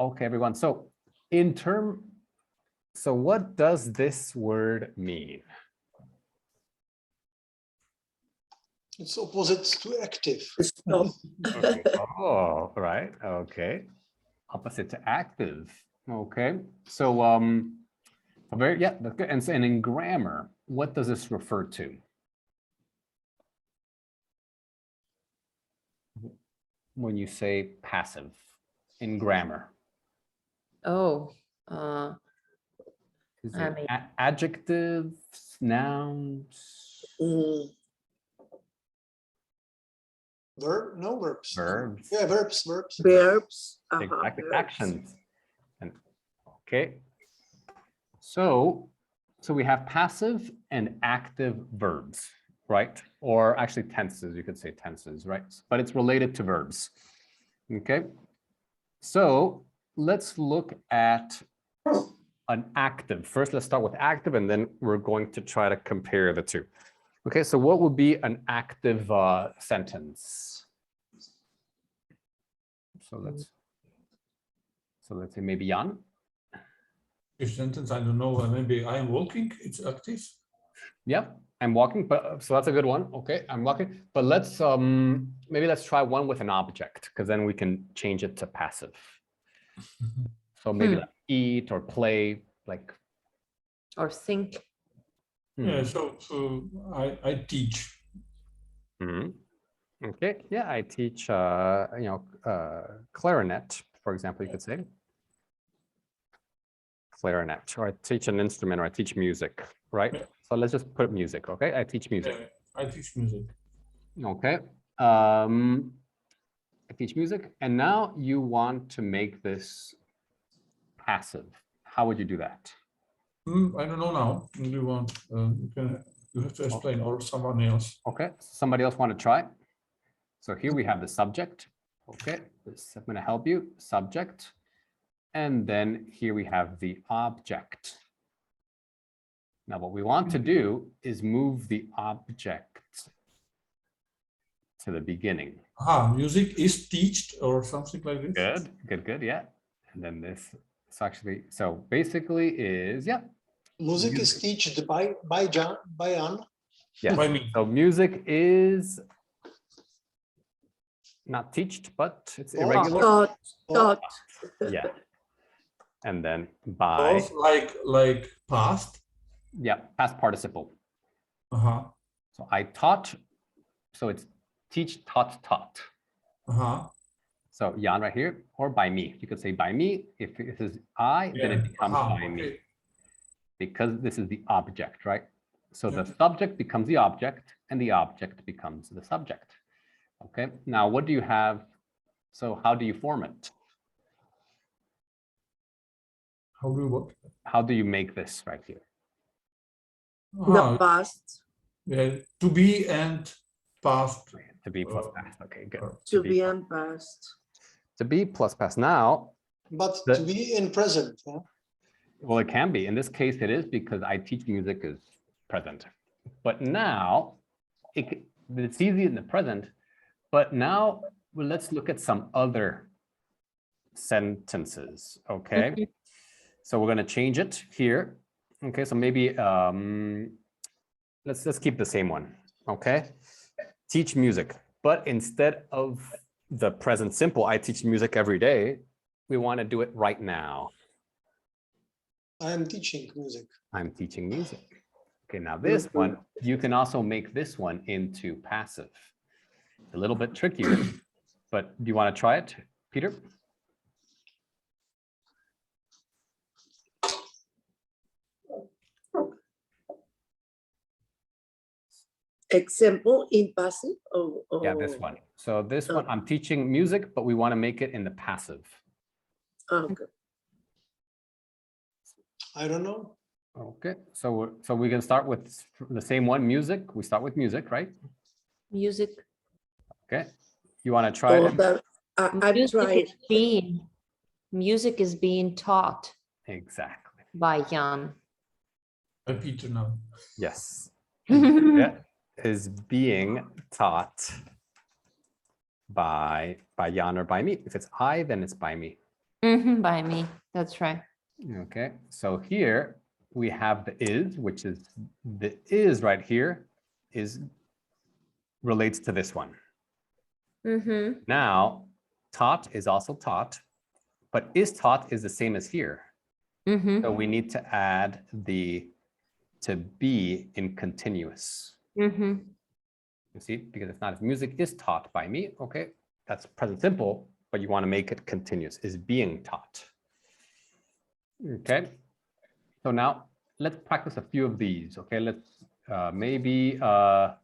Okay, everyone. So so what does this word mean? It's opposite to active. Stop. Okay. Oh, right. Okay. Opposite to active. Okay. So yeah, that's good. And so, and in grammar, what does this refer to? When you say passive in grammar? Oh, Is I it mean- adjectives, nouns, Mm, No verbs. verbs? Yeah, verbs. verbs. Exactly, verbs. actions. And okay. So we have passive and active verbs, right? Or actually tenses, you could say tenses, right? But it's related to verbs. Okay. So let's look at an active. First, let's start with active, and then we're going to try to compare the two. Okay, so what would be an active sentence? So let's say maybe Jan. If sentence, I don't know, maybe I am walking, it's active. Yep, I'm walking, but so that's a good one. Okay, I'm walking, but let's maybe let's try one with an object, because then we can change it to passive. So maybe like eat or play, like. or think. Yeah, so I teach. Okay, yeah, I teach clarinet, for example, you could say. Clarinet, or I teach an instrument, or I teach music, right? Yeah. So let's just put music, okay? I teach music. Yeah, I teach music. Okay. I teach music, and now you want to make this passive. How would you do that? I don't know now. You have to explain, or someone else. Okay, somebody else want to try? So here we have the subject. Okay, I'm going to help you. Subject. And then here we have the object. Now what we want to do is move the object to the beginning. Music is teached or something like this. Good, yeah. And then this is actually, so basically is, yeah. Music is taught by Jan. Yes. By me. So music is not teached, but it's irregular. Thought. Yeah. And then by, Both like past. yeah, past participle. Uh-huh. So I taught, so it's teach, taught. Uh-huh. So Jan right here, or by me. You could say by me. If it is I, then it becomes by me. Because this is the object, right? So the subject becomes the object, and the object becomes the subject. Okay, now what do you have? So how do you form it? How do you what? How do you make this right here? The past. Yeah, to be and past. To be plus past. Okay, good. To be and past. To be plus past. Now, But to be in present. Yeah? well, it can be. In this case, it is because I teach music is present. But now, it's easy in the present. But now, well, let's look at some other sentences. Okay. So we're going to change it here. Okay, so maybe let's keep the same one. Okay, teach music, but instead of the present simple, I teach music every day, we want to do it right now. I am teaching music. I'm teaching music. Okay, now this one, you can also make this one into passive. A little bit trickier, but do you want to try it, Peter? Example in passive. Yeah, this one. So this one, I'm teaching music, but we want to make it in the passive. Okay. I don't know. Okay, so we can start with the same one, music. We start with music, right? Music. Okay, you want to try it? Music is being taught Exactly. by Jan. By Peter now. Yes. Yeah, is being taught by Jan or by me. If it's I, then it's by me. By me. That's right. Okay, so here we have the is, which is the is right here is relates to this one. Mm-hmm. Now, taught is also taught, but is taught is the same as here. Mm-hmm. So we need to add the to be in continuous. Mm-hmm. You see, because it's not if music is taught by me, okay, that's present simple, but you want to make it continuous, is being taught. Okay, so now let's practice a few of these. Okay, let's maybe a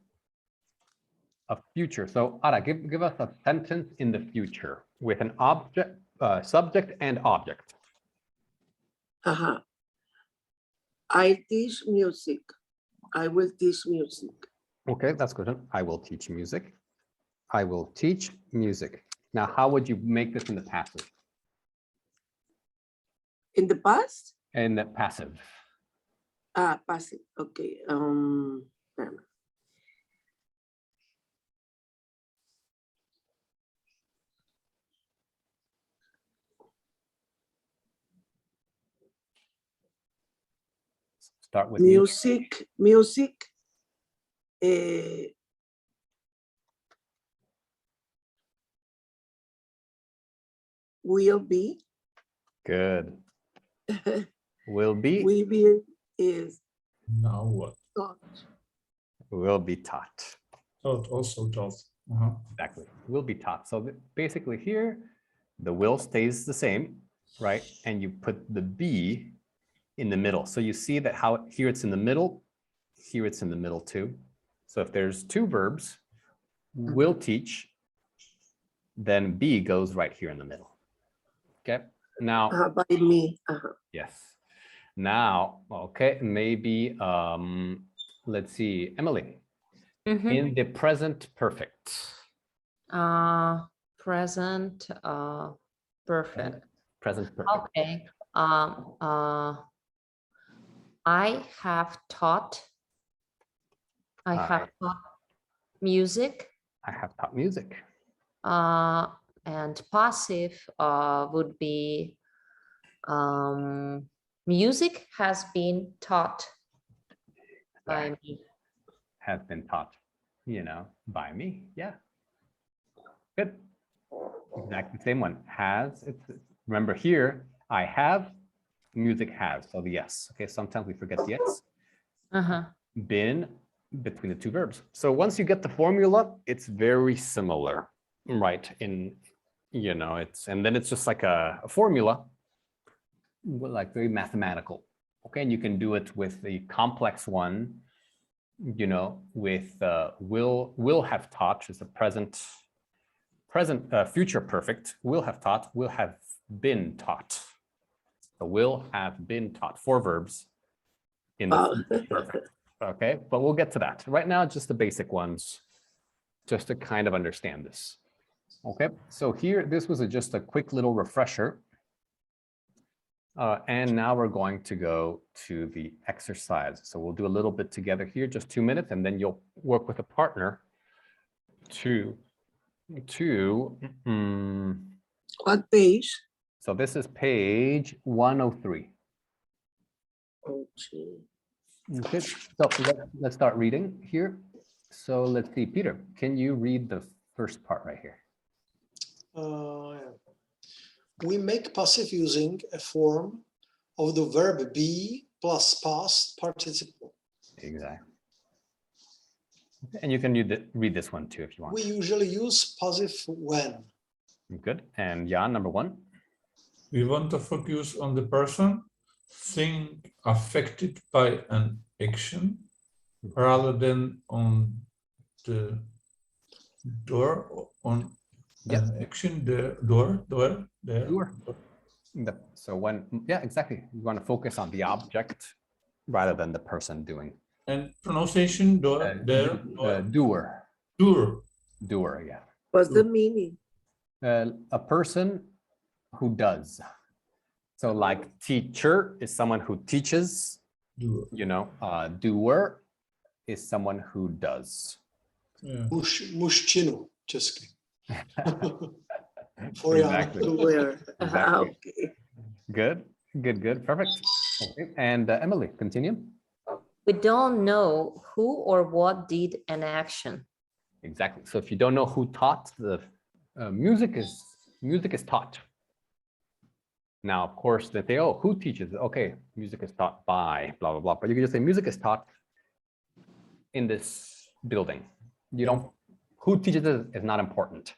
future. So Ara, give us a sentence in the future with an object, subject and object. Uh-huh. I teach music. I will teach music. Okay, that's good. I will teach music. I will teach music. Now, how would you make this in the passive? In the past? In the passive. Passive. Okay. Start with Music. Will be. Good. Will be. Will be is Now what? taught. Will be taught. Taught, also taught. Exactly. Will be taught. So basically here, the will stays the same, right? And you put the be in the middle. So you see that how here it's in the middle, here it's in the middle too. So if there's two verbs, will teach, then be goes right here in the middle. Okay. Now, By me. yes. Now, okay, maybe let's see, Emily. Mm-hmm. In the present perfect. Present perfect. Present perfect. Okay. I have taught. I have taught music. I have taught music. And passive would be music has been taught by me. Has been taught, you know, by me. Yeah. Good. Exactly the same one. Has. Remember here, I have, music has. So the yes. Okay. Sometimes we forget the yes. Uh-huh. Been between the two verbs. So once you get the formula, it's very similar, right? In, you know, and then it's just like a formula, like very mathematical. Okay. And you can do it with the complex one, you know, with will have taught, which is the present, future perfect, will have taught, will have been taught. So will have been taught, 4 verbs in the future perfect. Okay, but we'll get to that. Right now, just the basic ones, just to kind of understand this. Okay, so here, this was just a quick little refresher. And now we're going to go to the exercise. So we'll do a little bit together here, just 2 minutes, and then you'll work with a partner to What page? so this is page 103. Okay. Okay, so let's start reading here. So let's see, Peter, can you read the first part right here? Yeah. We make passive using a form of the verb be plus past participle. Exactly. And you can read this one too if you want. We usually use passive when. Good. And Jan, number 1. We want to focus on the person, thing affected by an action, rather than on the door, on an action, the door, there. Sure. So when, yeah, exactly. You want to focus on the object rather than the person doing. And pronunciation, door, there, Doer. door. Doer, yeah. What's the meaning? A person who does. So like teacher is someone who teaches, Doer. you know, doer is someone who does. Yeah. Muszczynu, česky. For Jan. Exactly. Where? Exactly. Okay. Good, good, good, perfect. Okay. And Emily, continue. We don't know who or what did an action. Exactly. So if you don't know who taught, the music is taught. Now, of course, they say, oh, who teaches it? Okay, music is taught by blah, blah, blah. But you can just say music is taught in this building. You don't, who teaches it is not important.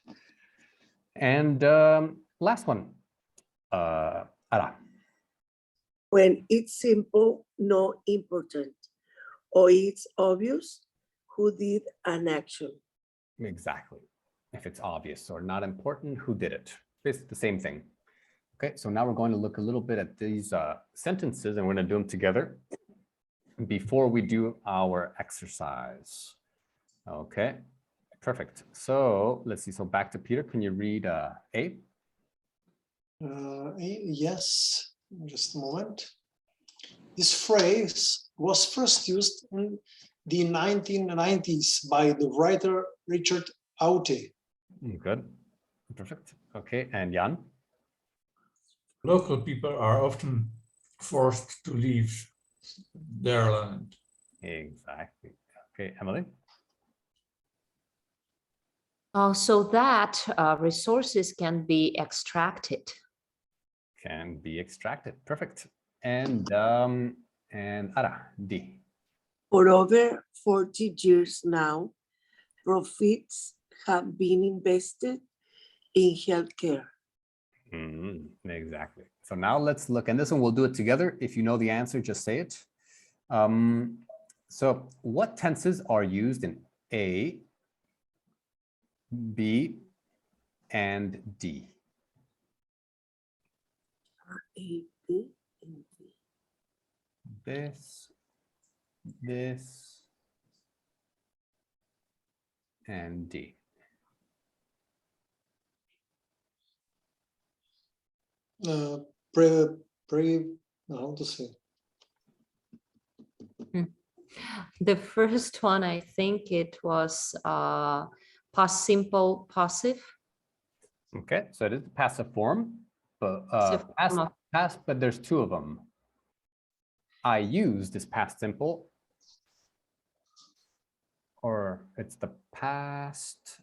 And last one, Ara. When it's simple, not important, or it's obvious who did an action. Exactly. If it's obvious or not important, who did it? It's the same thing. Okay, so now we're going to look a little bit at these sentences and we're going to do them together before we do our exercise. Okay, perfect. So let's see. So back to Peter. Can you read A? Yes, just a moment. This phrase was first used in the 1990s by the writer Richard Aute. Good. Perfect. Okay, and Jan? Local people are often forced to leave their land. Exactly. Okay, Emily? So that resources can be extracted. Can be extracted. Perfect. And Ara, D. For over 40 years now, profits have been invested in healthcare. Exactly. So now let's look, and this one we'll do it together. If you know the answer, just say it. So what tenses are used in A, B, and D? A, B, and D. This, and D. How to say? The first one, I think it was past simple passive. Okay, so it is the passive form, but Passive form of- past, but there's two of them. I use this past simple, or it's the past.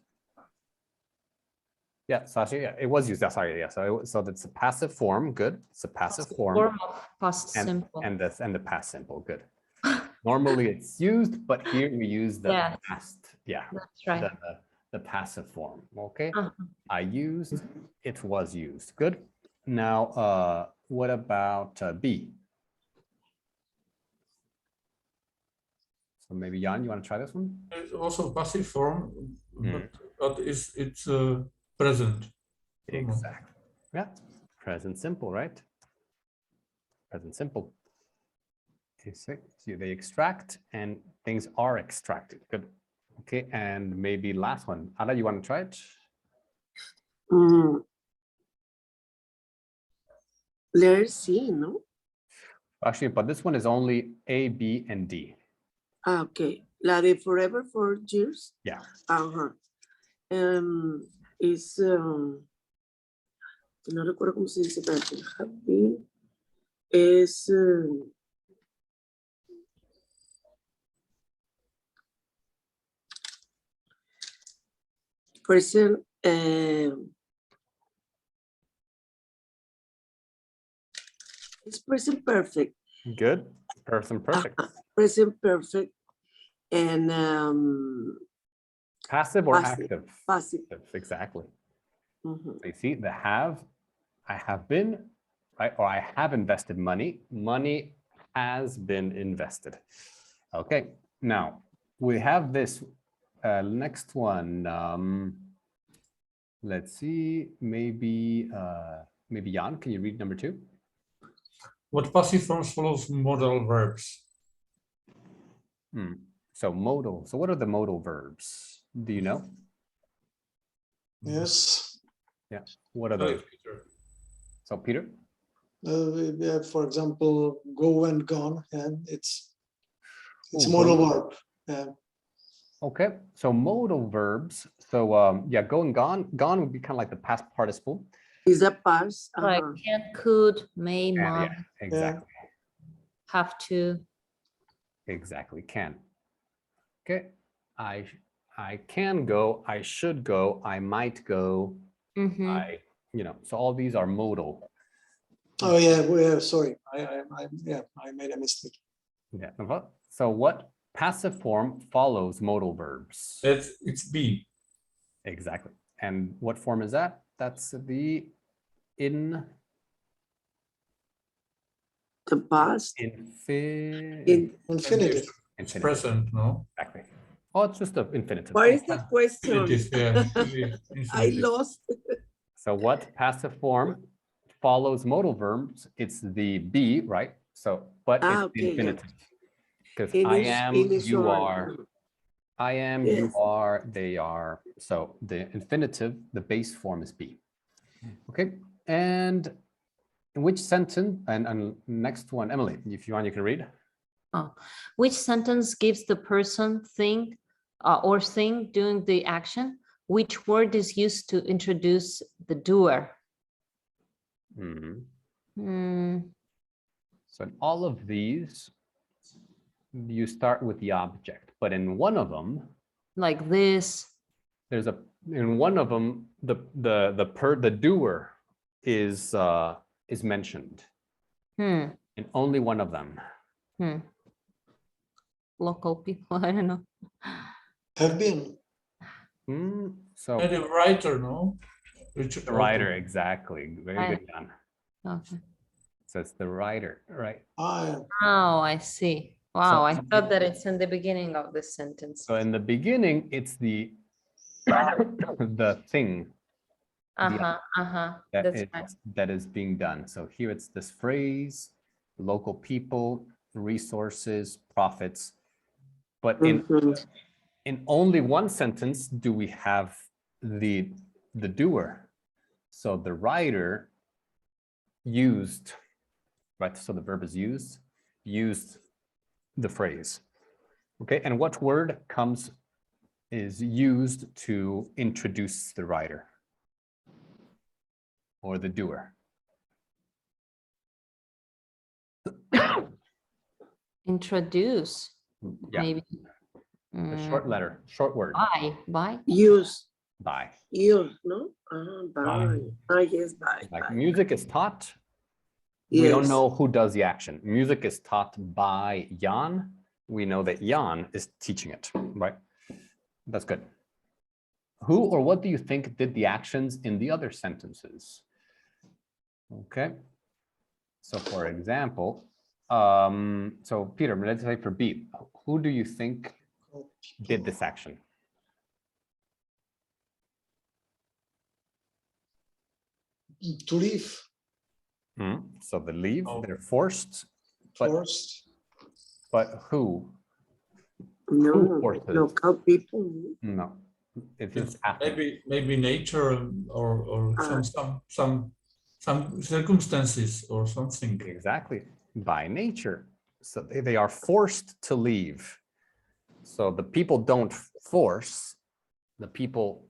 Yeah, so actually, yeah, it was used. Sorry, yeah. So that's a passive form. Good. It's a passive form. Form of past And simple. and the past simple. Good. Normally it's used, but here we use the Yeah. past. Yeah. That's right. The passive form. Okay. Uh-huh. I used. It was used. Good. Now, what about B? So maybe Jan, you want to try this one? It's also passive form, Mm. but it's present. Exactly. Yeah. Present simple, right? Present simple. So they extract and things are extracted. Good. Okay, and maybe last one. Ada, you want to try it? Let's see, no? Actually, but this one is only A, B, and D. Okay, la de forever 4 years. Yeah. Is no recuerdo cómo se dice, pero have been es present it's present perfect. Good. Present perfect. Present perfect and Passive or passive. active? Passive. Exactly. Mhm. So you see the have, I have been, right? Or I have invested money. Money has been invested. Okay. Now we have this next one. Let's see. Maybe Jan, can you read number 2? What passive forms follows modal verbs? So modal. So what are the modal verbs? Do you know? Yes. Yeah. What are those? Peter. So Peter? We have, for example, go and gone, and it's Oh, modal go. verb. Yeah. Okay, so modal verbs. So yeah, go and gone. Gone would be kind of like the past participle. Is a past. Like can, could, may, Yeah, might, exactly. have to. Exactly, can. Okay, I can go, I should go, I might go, Mhm. so all these are modal. Oh yeah, yeah. Sorry, I made a mistake. Yeah. So what passive form follows modal verbs? It's B. Exactly. And what form is that? That's the The past. infinitive. Infinitive. It's present, no? Exactly. Oh, it's just the infinitive. What is the question? Infinitive, yeah. I Infinitive. lost. So what passive form follows modal verbs? It's the be, right? So, but it's Okay, the yeah. infinitive. Because In I each- am, in each you one. are, I am, you Yes. are, they are. So the infinitive, the base form is be. Okay. And in which sentence, and next one, Emily, if you want, you can read. Oh. Which sentence gives the person, thing, or thing doing the action? Which word is used to introduce the doer? Mhm. Hmm, So in all of these, you start with the object, but in one of them, like this. in one of them, the doer is mentioned Hmm, in only one of them. hmm. Local people, I don't know. Have been. So And the writer, no? Richard the writer, Alton. exactly. Very Right. good, Jan. Okay. So it's the writer, right? I Oh, I see. Wow, I thought that it's in the beginning of the sentence. So in the beginning, it's the the thing Uh-huh, uh-huh. that That's is right. that is being done. So here it's this phrase, local people, resources, profits. But Mhm. in only one sentence do we have the doer. So the writer used, right? So the verb is used the phrase. Okay, and what word is used to introduce the writer or the doer? Introduce, Yeah, maybe. a short letter, short word. By. Use. By. Use, no? By. By. Yes, by. Like by. music is taught. We don't Yes. know who does the action. Music is taught by Jan. We know that Jan is teaching it, right? That's good. Who or what do you think did the actions in the other sentences? Okay. So for example, so Peter, let's say for B, who do you think did this action? to leave So the leave, Oh. they're forced, but first. who? No, Who forced it? local people. No, it It's is happening. maybe nature or some circumstances or something. Exactly, by nature. So they are forced to leave. So the people don't force, the people,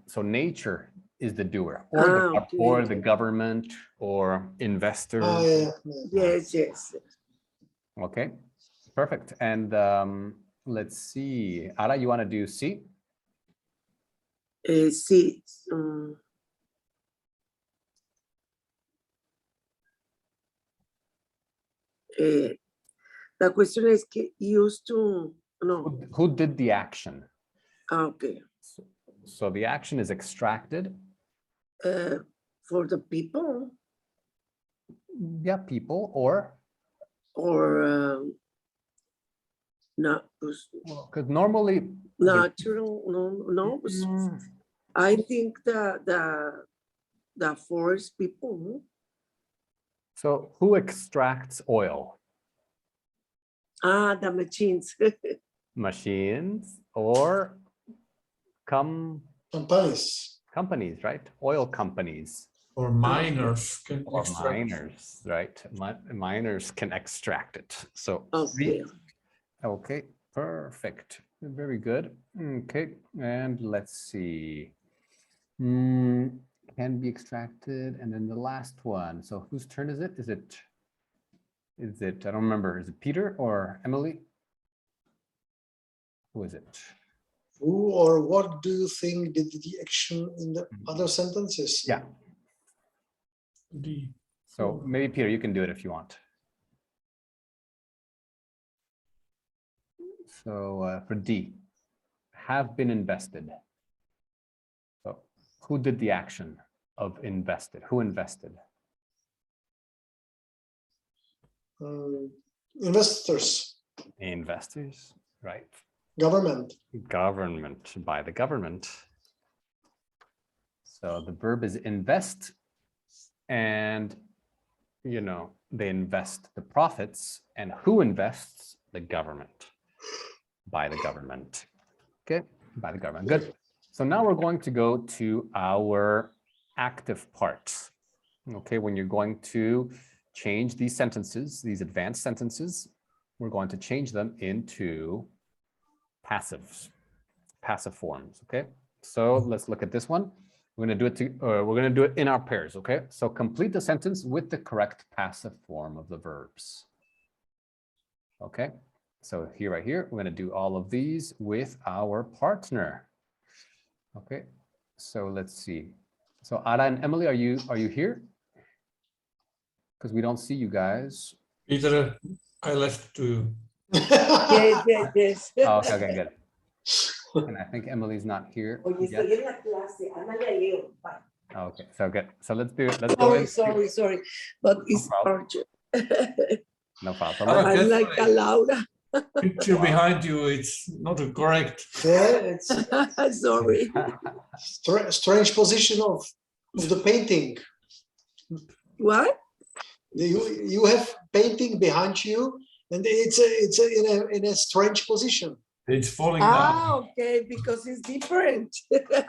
so nature is the doer, or Okay. or the government or investors. Oh yeah. Yes, yes. Okay, perfect. And let's see, Ara, you want to do C? Sí. The question is used to, no. Who did the action? Okay. So the action is extracted. For the people Yeah, people or not because normally natural, no. I think the forest people. So who extracts oil? The machines. Machines or companies, right? Oil companies. Or miners can Or extract. miners, right? Miners can extract it. So Okay. okay. Perfect. Very good. Okay, and let's see. Can be extracted, and then the last one. So whose turn is it? Is it? I don't remember. Is it Peter or Emily? Who is it? Who or what do you think did the action in the other sentences? Yeah. D. So maybe Peter, you can do it if you want. So for D, have been invested. So who did the action of invested? Who invested? Investors, Investors, right? government. Government, by the government. So the verb is invest, and they invest the profits, and who invests? The government, by the government. Okay, by the government. Good. So now we're going to go to our active parts. Okay, when you're going to change these sentences, these advanced sentences, we're going to change them into passive forms. Okay, so let's look at this one. We're going to do it in our pairs. Okay, so complete the sentence with the correct passive form of the verbs. Okay, so right here, we're going to do all of these with our partner. Okay, so let's see. So Ada and Emily, are you here? Because we don't see you guys. Peter, I left too. Yes. Oh, okay, good. And I think Emily's not here yet. Okay, so good. So let's do it. Let's go in. Sorry. But it's problem. urgent. No problem. I'm like a Laura. Picture behind you, it's not correct. Yeah, it's Sorry. strange position of the painting. What? You have painting behind you, and it's in a strange position. It's falling down. Okay, because it's different.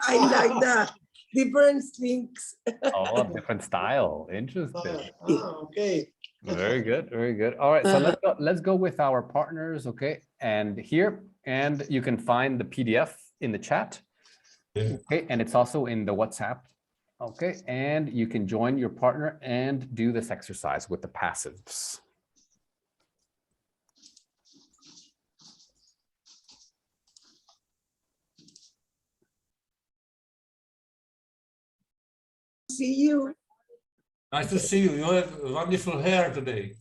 I like that. Different things. Oh, different style. Interesting. Okay. Very good. Very good. All right. So let's go with our partners. Okay. And here, and you can find the PDF in the chat. Yeah. Okay. And it's also in the WhatsApp. Okay. And you can join your partner and do this exercise with the passives. See you. Nice to see you. You have wonderful hair today.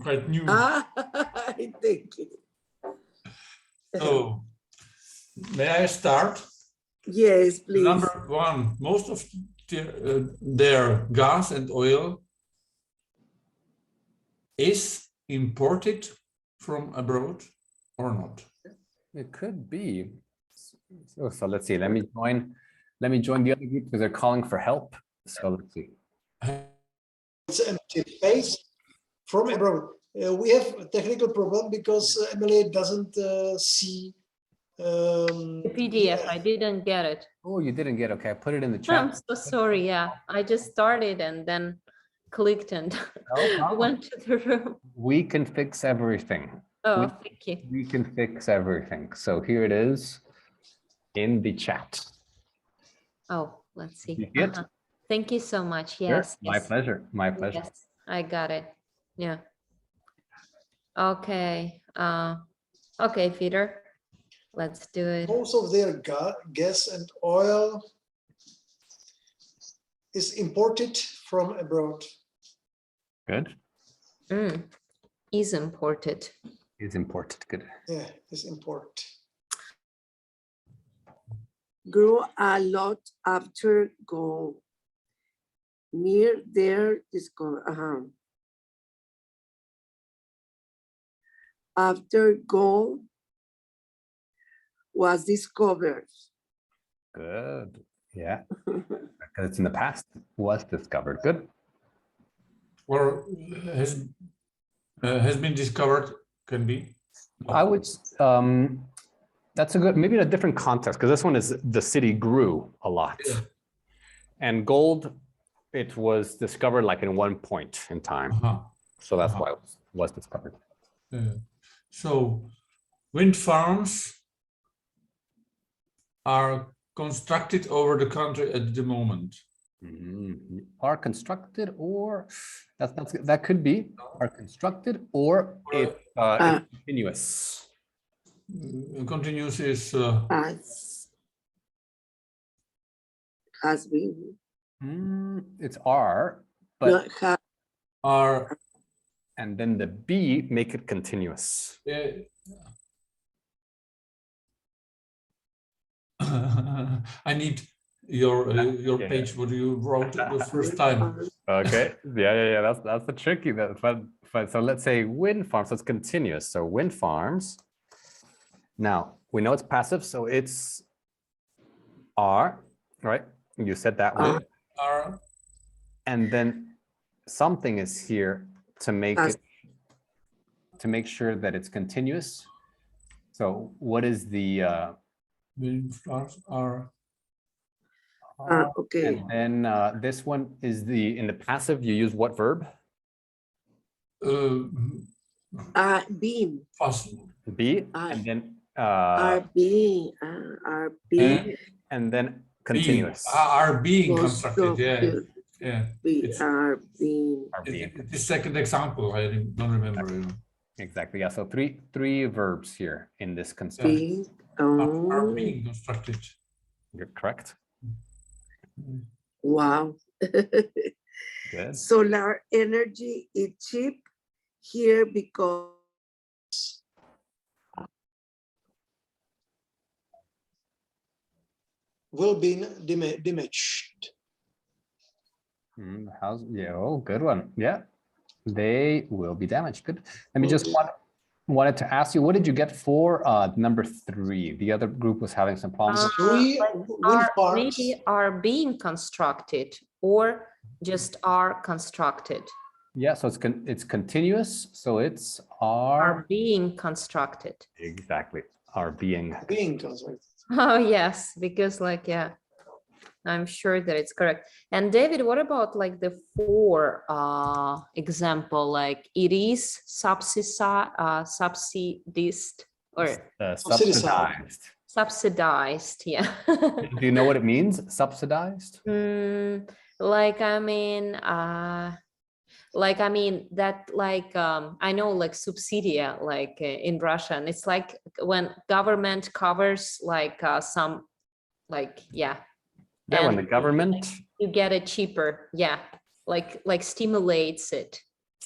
Quite new. Thank you. So, may I start? Yes, please. Number one, most of their gas and oil is imported from abroad or not? It could be. So let's see. Let me join the other group because they're calling for help. So let's see. It's empty space from abroad. We have a technical problem because Emily doesn't see The PDF, I didn't get it. Oh, you didn't get, okay. I put it in the I'm chat. so sorry. Yeah, I just started and then clicked and No problem. went to the room. We can fix everything. Oh, thank you. We can fix everything. So here it is in the chat. Oh, let's see. You get? Thank you so much. Sure. Yes. My yes. pleasure. My pleasure. Yes, I got it. Yeah. Okay. Okay, Peter. Let's do it. most of their gas and oil is imported from abroad. Good. Is imported. Is important. Good. Yeah, is import. Grew a lot after gold. Near their discovery. After gold was discovered. Good. Yeah. Because it's in the past was discovered. Good. Or has been discovered, can be. I would, that's a good, maybe in a different context, because this one is the city grew a lot. Yeah. And gold, it was discovered like in one point in time. Uh-huh. So that's why it was discovered. So Wind farms are constructed over the country at the moment. Are constructed, or that could be are constructed, or it's continuous. Continuous is Has been. It's are, but Not are. and then the B make it continuous. I need your page what you wrote the first time. Okay. Yeah. That's the tricky. But so let's say wind farms. So it's continuous. So wind farms. Now we know it's passive, so it's are, right? You said that one. Are. And then something is here to make it sure that it's continuous. So what is the Wind farms are. okay. And then this one is in the passive, you use what verb? Being. Be, and then Are being. and then continuous. Are being Most constructed, of yeah. the- Yeah. We are being. The second example, I don't remember. Exactly. Yeah. So three verbs here in this construction. Being. Are being constructed. You're correct. Wow. Good. Solar energy is cheap here because will be damaged. Oh, good one. Yeah. They will be damaged. Good. Let me just wanted to ask you, what did you get for number 3? The other group was having some problems. 3 wind farms. Maybe are being constructed or just are constructed. Yeah, so it's continuous. So it's are being constructed. Exactly. Are being constructed. Oh yes, because like yeah, I'm sure that it's correct. And David, what about like the 4 example, like it is subsidized or subsidized. Subsidized, yeah. Do you know what it means? Subsidized? Like I mean that like I know like subsidia like in Russian, it's like when government covers like some like yeah. Yeah, when the government you get it cheaper, yeah, like stimulates it.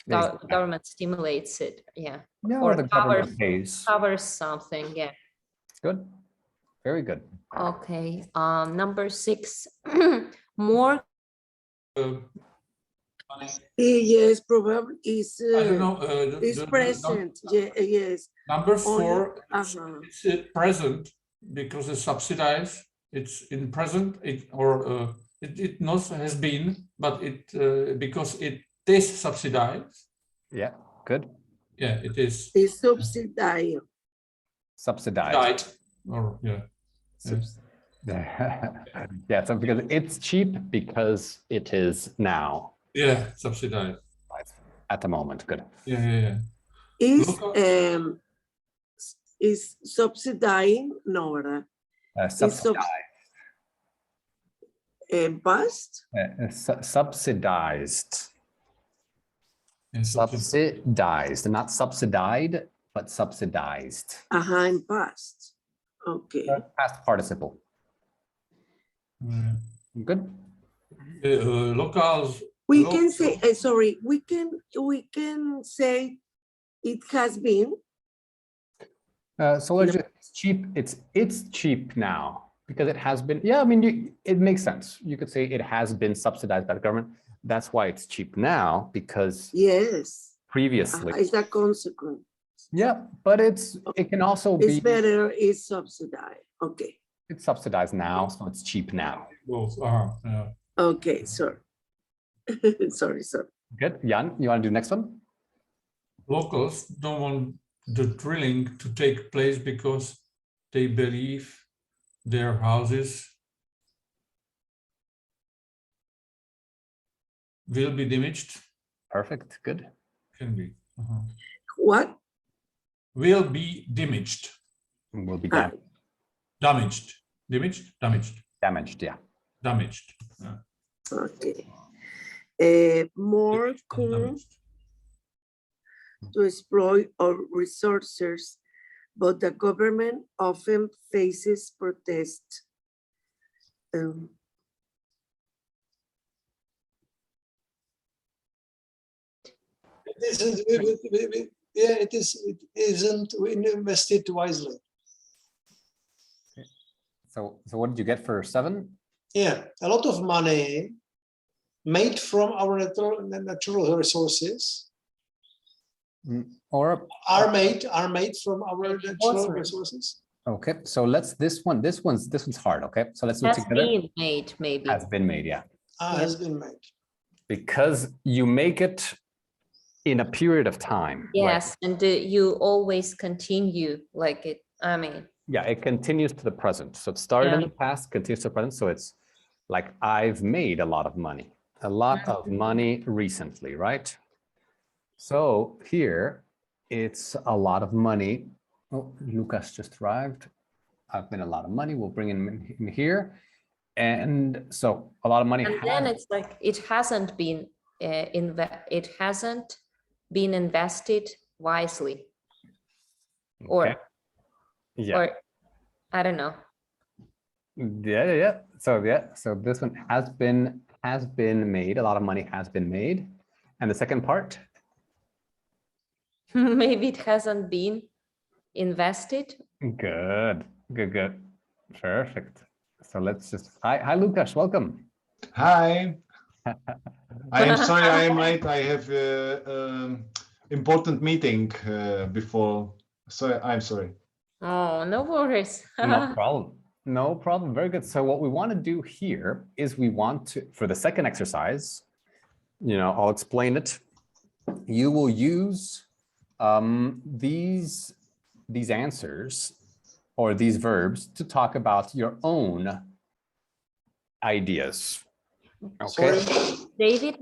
Government stimulates it, yeah. Yeah, or the government pays. Covers something, yeah. Good. Very good. Okay, number 6, more. yes, probably is I don't know. is present. Yes. Number 4, It's it's present because it's subsidized. It's in present. It not has been, but it because it is subsidized. Yeah. Good. Yeah, it is. It's subsidized. Subsidized. Or yeah. Yeah, so because it's cheap because it is now. Yeah, subsidized. At the moment. Good. Yeah. Is subsidizing? No, ¿verdad? Subsidized. Past? Subsidized. Subsidized, not subsidized, but subsidized. In past. Okay. Past participle. Good. Locals. We can say, sorry, we can say it has been. So it's cheap. It's cheap now because it has been. Yeah, I mean, it makes sense. You could say it has been subsidized by the government. That's why it's cheap now, because yes, previously it's a consequence. Yeah, but it can also be. It's better. It's subsidized. Okay. It's subsidized now, so it's cheap now. Yeah. Okay, sorry. sorry. Good. Jan, you want to do the next one? Locals don't want the drilling to take place because they believe their houses will be damaged. Perfect. Good. Can be. What? will be damaged. Will be Ah, Damaged. damaged, yeah. Damaged. Yeah. okay. More Damaged and cool damaged. to exploit our resources, but the government often faces protest. It isn't invested wisely. So what did you get for 7? Yeah, a lot of money made from our natural resources Or are made from our natural Awesome. resources. okay, so this one's hard. Okay, so let's do it Has together. been made, maybe. Has been made, yeah, Has been made. because you make it in a period of time. right? Yes, and you always continue like it. I mean, Yeah, it continues to the present. So it started in Yeah. the past, continues to the present. So it's like I've made a lot of money, a lot of money recently, right? So here it's a lot of money. Oh, Lucas just arrived. I've made a lot of money. We'll bring him in here. And so a lot of money. and then it's like it hasn't been invested wisely, or Okay. Yeah. or I don't know. Yeah. So this one has been made. A lot of money has been made. And the second part. Maybe it hasn't been invested. Good. Perfect. So let's just hi Lucas, welcome. Hi. I am sorry I am late. I have important meeting before. So I'm sorry. Oh, no worries. No problem. No problem. Very good. So what we want to do here is we want to, for the second exercise, I'll explain it. You will use these answers or these verbs to talk about your own ideas. Okay. Sorry. David,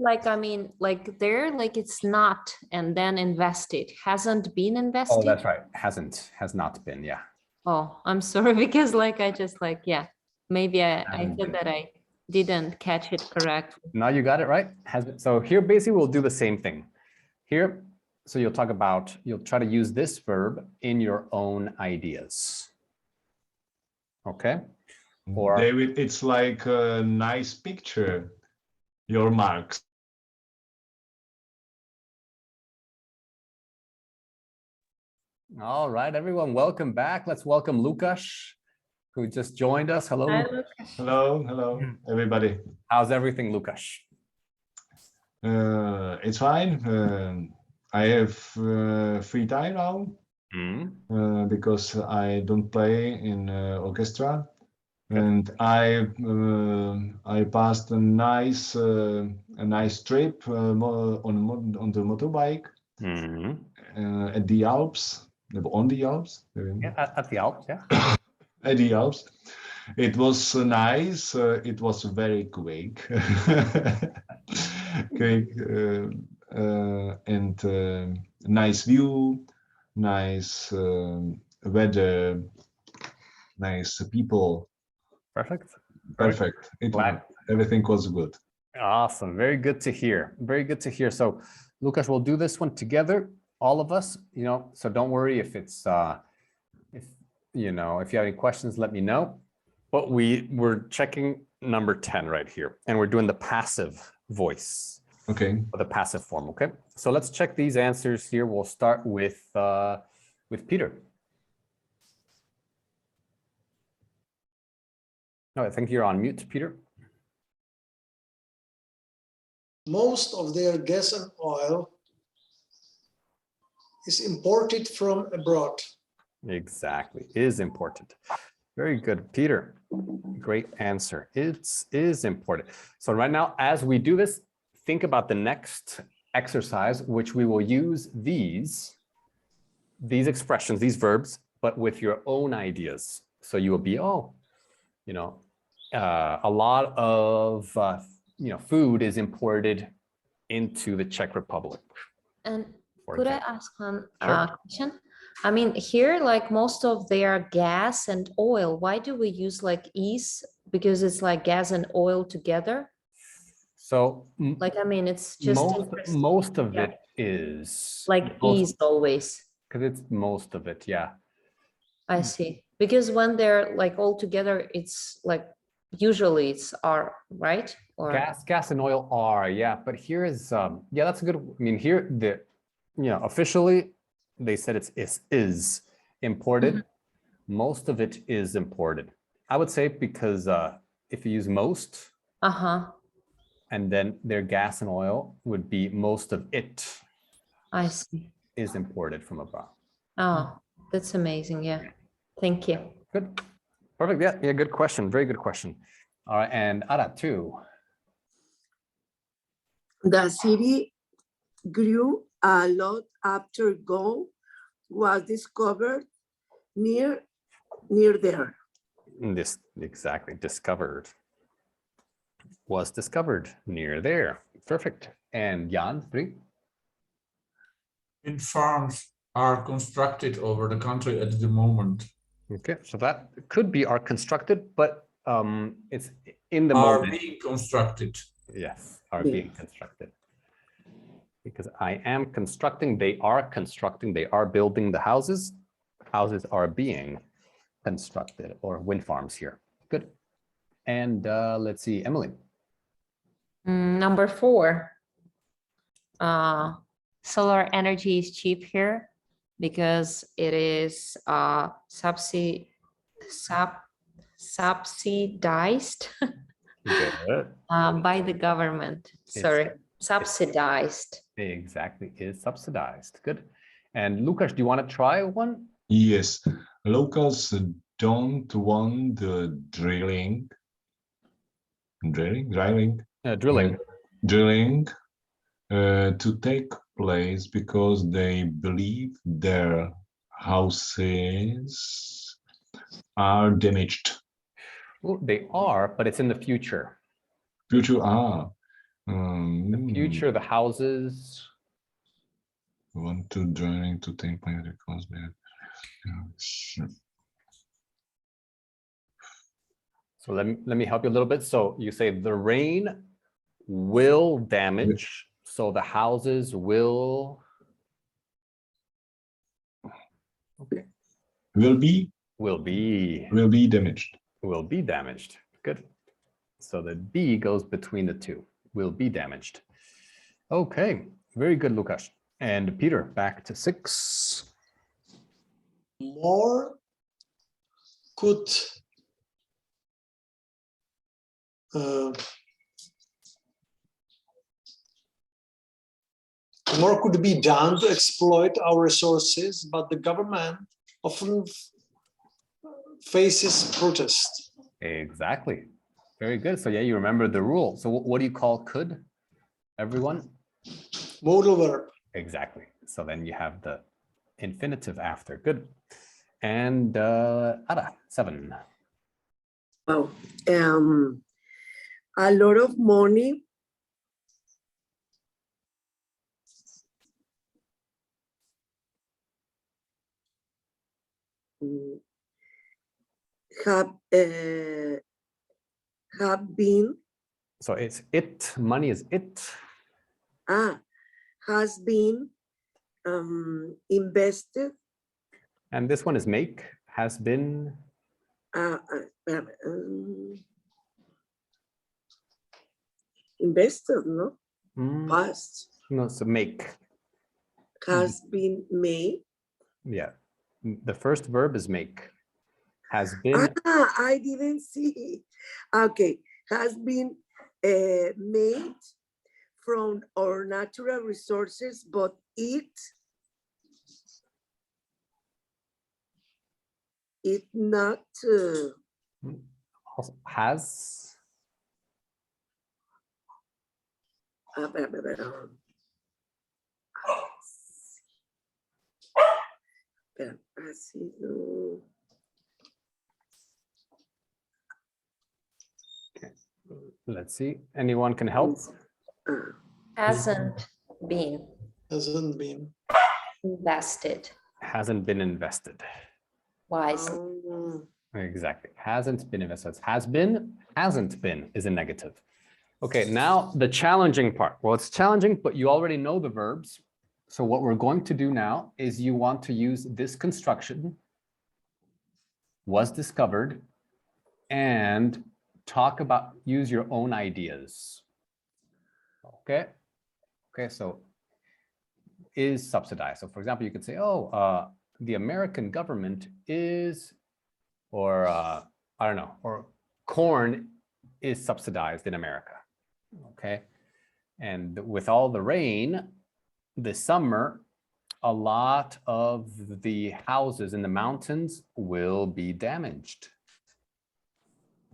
it's not and then invested. Hasn't been invested. Oh, that's right. Has not been. Yeah. Oh, I'm sorry, because maybe I Hasn't said been. that I didn't catch it correctly. Now you got it right. So here basically we'll do the same thing. Here, so you'll try to use this verb in your own ideas. Okay. Or David, it's like a nice picture. Your marks. all right, everyone, welcome back. Let's welcome Lucas, who just joined us. Hello. Hi, Lucas. Lucas. Hello, everybody. How's everything, Lucas? It's fine. I have free time now because I don't play in orchestra. And I passed a nice trip on the motorbike at the Alps, on the Alps. Yeah, at the Alps, yeah. At the Alps. It was nice. It was very quick. And nice view, nice weather, nice people. Perfect. Everything was good. Awesome. Very good to hear. Very good to hear. So, Lucas, we'll do this one together, all of us. So don't worry if it's if you have any questions, let me know. But we're checking number 10 right here, and we're doing the passive voice. Okay. Or the passive form. Okay. So let's check these answers here. We'll start with Peter. No, I think you're on mute, Peter. Most of their gas and oil is imported from abroad. Exactly, is important. Very good, Peter. Great answer. It is important. So right now, as we do this, think about the next exercise, which we will use these expressions, these verbs, but with your own ideas. So you will be, a lot of food is imported into the Czech Republic. And for could I example. ask one Sure. question? I mean, here, like most of their gas and oil, why do we use like is? Because it's like gas and oil together. So Like, I mean, it's just interesting. most of Yeah. it is Like is always. because it's most of it. Yeah. I see. Because when they're like all together, it's like usually it's are, right? Or Gas and oil are, yeah, but here is yeah, that's a good. I mean, here officially they said is imported. Most of it is imported. I would say because if you use most, and then their gas and oil would be most of it I see. is imported from abroad. Oh, that's amazing. Yeah. Thank you. Good. Perfect. Yeah, yeah, good question. Very good question. All right, and Ara too. The city grew a lot after gold was discovered near there. This exactly discovered. Was discovered near there. Perfect. And Jan, 3. Wind farms are constructed over the country at the moment. Okay, so that could be are constructed, but it's in the Are moment. being constructed. Yes, are being constructed. Because I am constructing, they are constructing, they are building the houses. Houses are being constructed, or wind farms here. Good. And let's see, Emily. Number 4. Solar energy is cheap here because it is subsidized by the government. Sorry, subsidized. Exactly, is subsidized. Good. And Lucas, do you want to try one? Yes, locals don't want the drilling to take place because they believe their houses are damaged. Well, they are, but it's in the future. Future are. The future, the houses. Want to drilling to take place because they're. So let me help you a little bit. So you say the rain will damage, so the houses will. Okay. Will be damaged. Will be damaged. Good. So the B goes between the two. Will be damaged. Okay, very good, Lucas. And Peter, back to 6. More could more could be done to exploit our resources, but the government often faces protest. Exactly. Very good. So yeah, you remember the rule. So what do you call could, everyone? Modal verb. Exactly. So then you have the infinitive after. Good. And Ada, 7. Oh, a lot of money have been. So it's it, money is it. Has been invested. And this one is make, has been. Invested, no? Past. No, so make. Has been made. Yeah. The first verb is make. Has been. I didn't see. Okay. Has been made from our natural resources, but it not Has. Okay. Let's see. Anyone can help? Hasn't been Hasn't been invested. hasn't been invested. wisely. Exactly. Hasn't been invested. Has been, hasn't been is a negative. Okay, now the challenging part. Well, it's challenging, but you already know the verbs. So what we're going to do now is you want to use this construction, was discovered, and talk about, use your own ideas. Okay. Okay, so is subsidized. So for example, you could say, oh, the American government is, or I don't know, or corn is subsidized in America. Okay. And with all the rain this summer, a lot of the houses in the mountains will be damaged.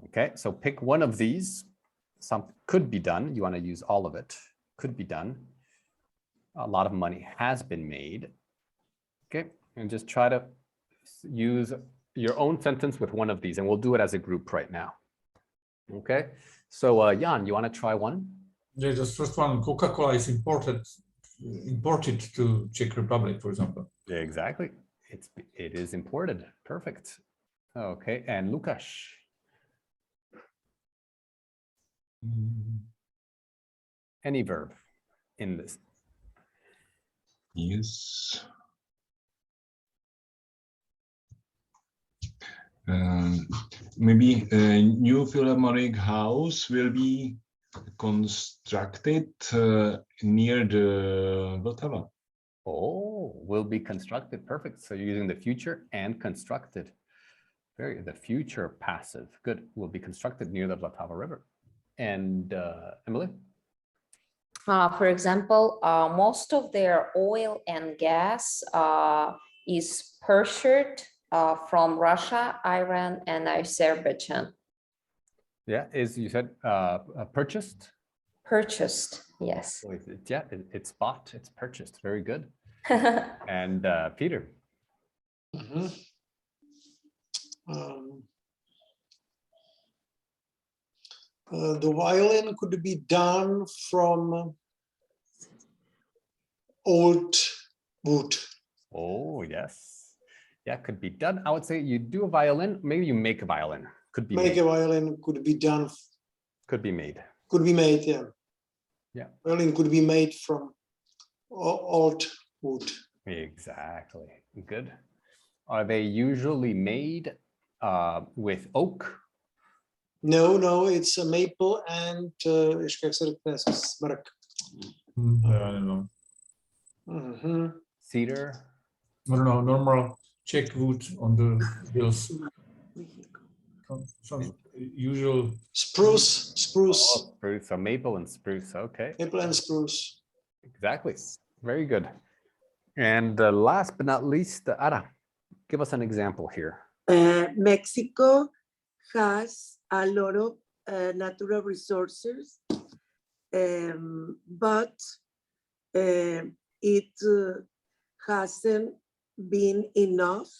Okay, so pick one of these. Some could be done. You want to use all of it. Could be done. A lot of money has been made. Okay, and just try to use your own sentence with one of these, and we'll do it as a group right now. Okay, so Jan, you want to try one? Yeah, just first one. Coca-Cola is imported to Czech Republic, for example. Yeah, exactly. It is imported. Perfect. Okay, and Lukas. Any verb in this. Yes. Maybe a new Philharmonic house will be constructed near the Vltava. Oh, will be constructed. Perfect. So you're using the future and constructed. The future passive. Good. Will be constructed near the Vltava River. And Emily? For example, most of their oil and gas is purchased from Russia, Iran, and Azerbaijan. Yeah, you said purchased? Purchased, yes. Yeah, it's bought, it's purchased. Very good. And Peter? Mhm. The violin could be done from old wood. Oh, yes. Yeah, could be done. I would say you do a violin, maybe you make a violin. Could be Make made. a violin could be done. Could be made. Could be made, yeah. Yeah. Violin could be made from old wood. Exactly. Good. Are they usually made with oak? No, it's a maple and как se řekne, smrk. I don't know. Mhm. Cedar? I don't know, normal Czech wood on the hills. Some usual. Spruce. Oh, spruce. So maple and spruce. Okay. Maple and spruce. Exactly. Very good. And last but not least, Ara, give us an example here. Mexico has a lot of natural resources, but it hasn't been enough,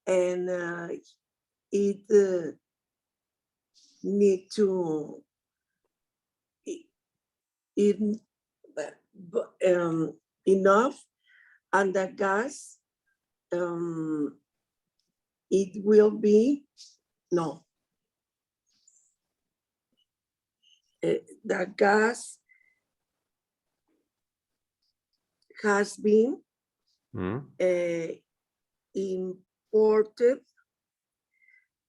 and it need to enough, and the gas it will be no. The gas has been imported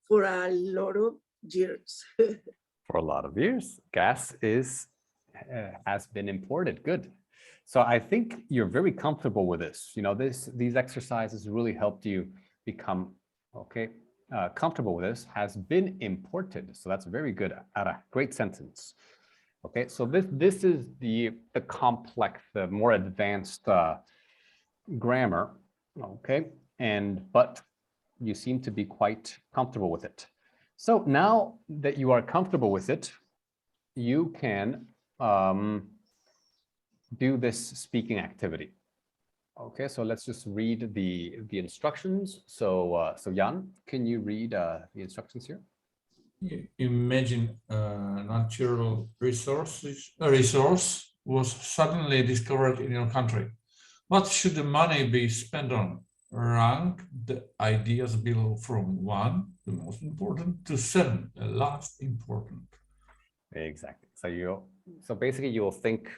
for a lot of years. For a lot of years, gas has been imported. Good. So I think you're very comfortable with this. You know, these exercises really helped you become comfortable with this. Has been imported. So that's very good. Ara, great sentence. Okay, so this is the complex, the more advanced grammar. Okay, but you seem to be quite comfortable with it. So now that you are comfortable with it, you can do this speaking activity. Okay, so let's just read the instructions. So Jan, can you read the instructions here? Imagine a natural resource was suddenly discovered in your country. What should the money be spent on? Rank the ideas below from 1, the most important, to 7, the last important. Exactly. So basically you'll think,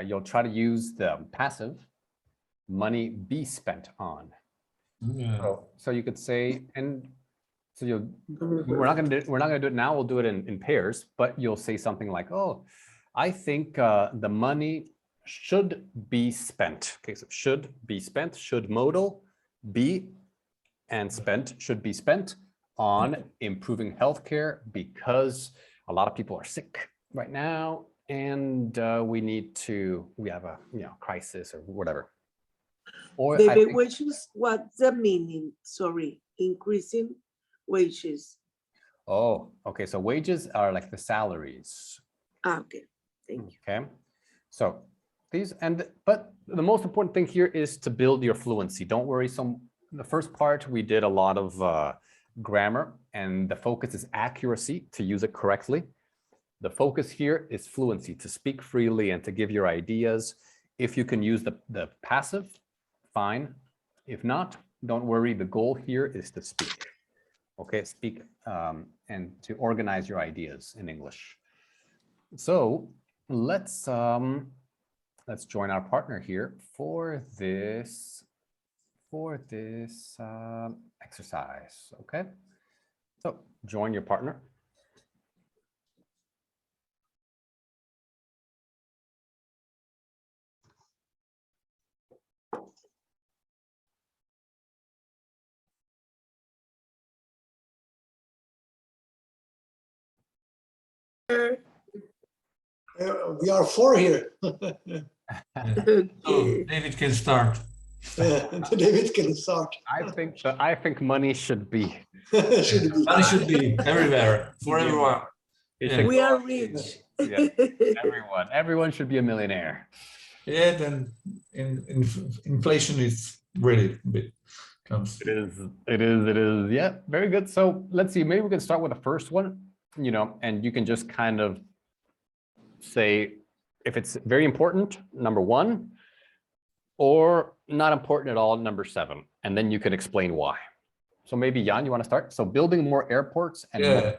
you'll try to use the passive money be spent on. Yeah. So you could say, and so we're not gonna do it now. We'll do it in pairs, but you'll say something like, "Oh, I think the money should be spent." Okay, so should be spent, should modal, be, and spent should be spent on improving healthcare because a lot of people are sick right now, and we have a crisis or whatever. Or I The think- wages, what's the meaning? Sorry, increasing wages. Oh, okay. So wages are like the salaries. Okay, thank you. Okay. So but the most important thing here is to build your fluency. Don't worry. So the first part, we did a lot of grammar, and the focus is accuracy, to use it correctly. The focus here is fluency, to speak freely and to give your ideas. If you can use the passive, fine. If not, don't worry. The goal here is to speak. Okay, speak and to organize your ideas in English. So let's join our partner here for this exercise. Okay, so join your partner. We are 4 here. So Okay. David can start. David can start. I think money should be. Should be. Money should be everywhere for Yeah. everyone. It Yeah. should We go are up. rich. Yeah, everyone should be a millionaire. Yeah, then inflation is really big. Comes. It is. Yeah, very good. So let's see, maybe we can start with the first one, and you can just kind of say if it's very important, number 1, or not important at all, number 7, and then you can explain why. So maybe Jan, you want to start? So building more airports and Yeah.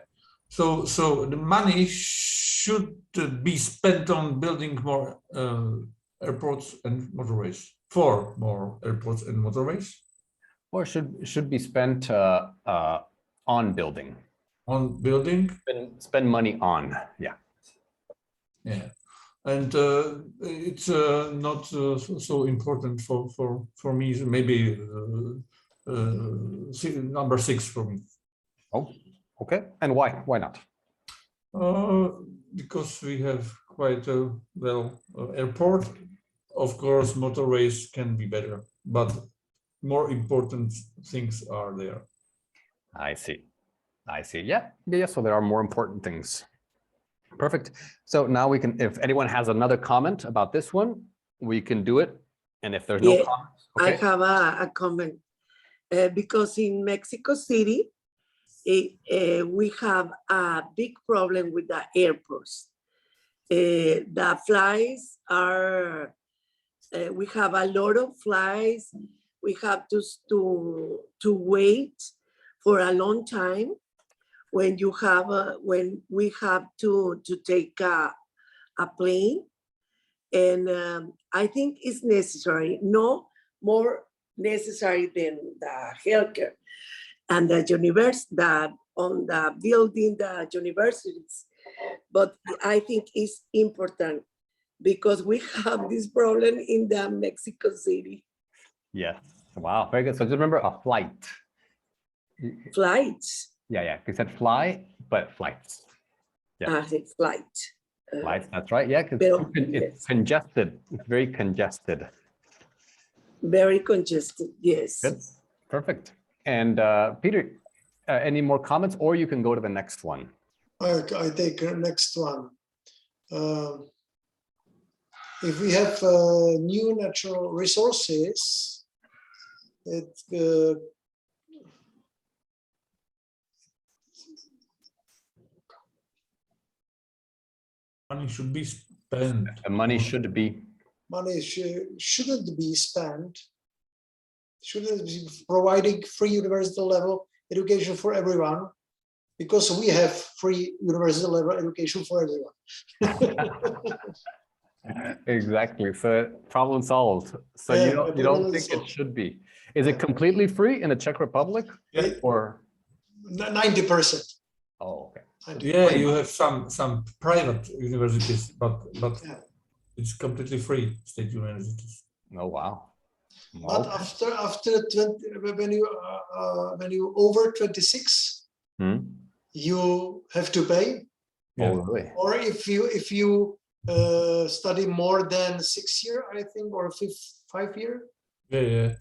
So the money should be spent on building more airports and motorways. For more airports and motorways. or should be spent on building. On building. Spend money on, yeah. Yeah, and it's not so important for me. Maybe number 6 for me. Oh, okay. And why? Why not? Because we have quite a airport. Of course, motorways can be better, but more important things are there. I see. Yeah. So there are more important things. Perfect. So now we can, if anyone has another comment about this one, we can do it. And if there's no Yeah, comments, I okay. have a comment because in Mexico City, we have a big problem with the airports. The flights are, we have a lot of flights. We have to wait for a long time when you have when we have to take a plane, and I think it's necessary, no more necessary than the healthcare and the university, on the building the universities. But I think it's important because we have this problem in the Mexico City. Yes. Wow. Very good. So just remember a flight. Flights. Yeah. You said fly, but flights. Yeah. I think flight. Flights. That's right. Yeah. Because it's yes. congested. It's very congested. Very congested. Yes. Good. Perfect. And Peter, any more comments, or you can go to the next one. I take next one. If we have new natural resources, Money should be spent. The money should be. money shouldn't be spent, shouldn't be providing free university level education for everyone, because we have free university level education for everyone. Exactly. So problem solved. So Yeah, you don't problem think it solved. should be. Is it completely free in the Czech Republic? Yeah. Or 90%. oh, okay. Yeah, you have some private universities, but Yeah. it's completely free, state universities. Oh wow. But Okay. after 20, when you over 26, Hmm. you have to pay. Oh Yeah. really? Or if you study more than 6 year, I think, or 5 year. Yeah.